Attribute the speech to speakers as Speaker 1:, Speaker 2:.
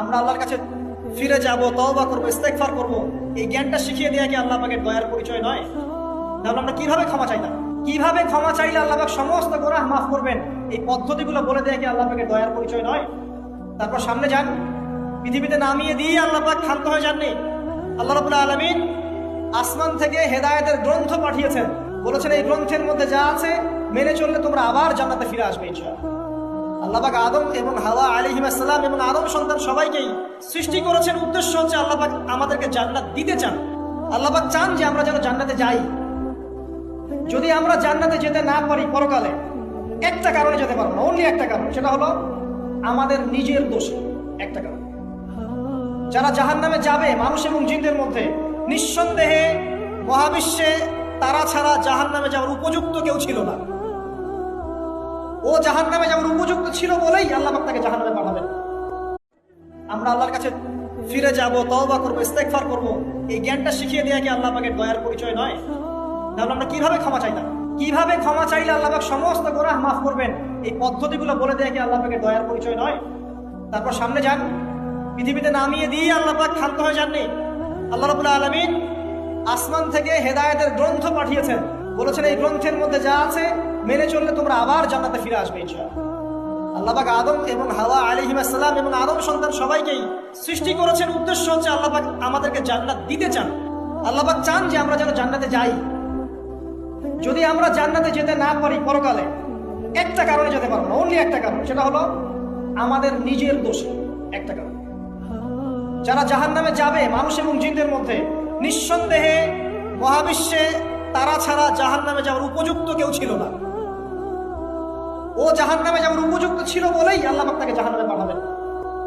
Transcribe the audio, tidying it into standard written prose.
Speaker 1: আমরা আল্লাহর কাছে ফিরে যাব, তওবা করবো, ইস্তেগফার করবো, এই জ্ঞানটা শিখিয়ে দেওয়া কি আল্লাহ পাকের দয়ার পরিচয় নয়? তাহলে আমরা কিভাবে ক্ষমা চাইলাম? কিভাবে ক্ষমা চাইলে আল্লাহ পাক সমস্ত গুনাহ মাফ করবেন, এই পদ্ধতিগুলো বলে দেওয়া কি আল্লাহ পাকের দয়ার পরিচয় নয়? তারপর সামনে যান, পৃথিবীতে নামিয়ে দিয়ে আল্লাহ পাক ক্ষান্ত হয়ে যাননি। আল্লাহ রাব্বুল আলামিন আসমান থেকে হেদায়েতের গ্রন্থ পাঠিয়েছেন, বলেছেন এই গ্রন্থের মধ্যে যা আছে মেনে চললে তোমরা আবার জান্নাতে ফিরে আসবে ইনশাআল্লাহ। আল্লাহ পাক আদম এবং হাওয়া আলাইহিস সালাম এবং আদম সন্তান সবাইকেই সৃষ্টি করেছেন, উদ্দেশ্য হচ্ছে আল্লাহ পাক আমাদেরকে জান্নাত দিতে চান। আল্লাহ পাক চান যে আমরা যেন জান্নাতে যাই। যদি আমরা জান্নাতে যেতে না পারি পরকালে, একটা কারণে যেতে পারবো না, অনলি একটা কারণ, সেটা হলো আমাদের নিজের দোষে। একটা কারণ, যারা জাহান্নামে যাবে মানুষ এবং জিনদের মধ্যে, নিঃসন্দেহে মহাবিশ্বে তারা ছাড়া জাহান্নামে যাওয়ার উপযুক্ত কেউ ছিল না। ও জাহান্নামে যাওয়ার উপযুক্ত ছিল বলেই আল্লাহ পাক তাকে জাহান্নামে পাঠাবেন। আমরা আল্লাহর কাছে ফিরে যাব, তওবা করবো, ইস্তেগফার করবো, এই জ্ঞানটা শিখিয়ে দেওয়া কি আল্লাহ পাকের দয়ার পরিচয় নয়? তাহলে আমরা কিভাবে ক্ষমা চাইলাম? কিভাবে ক্ষমা চাইলে আল্লাহ পাক সমস্ত গুনাহ মাফ করবেন, এই পদ্ধতিগুলো বলে দেওয়া কি আল্লাহ পাকের দয়ার পরিচয় নয়? তারপর সামনে যান, পৃথিবীতে নামিয়ে দিয়ে আল্লাহ পাক ক্ষান্ত হয়ে যাননি। আল্লাহ রাব্বুল আলামিন আসমান থেকে হেদায়েতের গ্রন্থ পাঠিয়েছেন, বলেছেন এই গ্রন্থের মধ্যে যা আছে মেনে চললে তোমরা আবার জান্নাতে ফিরে আসবে ইনশাআল্লাহ। আল্লাহ পাক আদম এবং হাওয়া আলাইহিস সালাম এবং আদম সন্তান সবাইকেই সৃষ্টি করেছেন, উদ্দেশ্য হচ্ছে আল্লাহ পাক আমাদেরকে জান্নাত দিতে চান। আল্লাহ পাক চান যে আমরা যেন জান্নাতে যাই। যদি আমরা জান্নাতে যেতে না পারি পরকালে, একটা কারণে যেতে পারবো না, অনলি একটা কারণ, সেটা হলো আমাদের নিজের দোষে। একটা কারণ, যারা জাহান্নামে যাবে মানুষ এবং জিনদের মধ্যে, নিঃসন্দেহে মহাবিশ্বে তারা ছাড়া জাহান্নামে যাওয়ার উপযুক্ত কেউ ছিল না। ও জাহান্নামে যাওয়ার উপযুক্ত ছিল বলেই আল্লাহ পাক তাকে জাহান্নামে পাঠাবেন।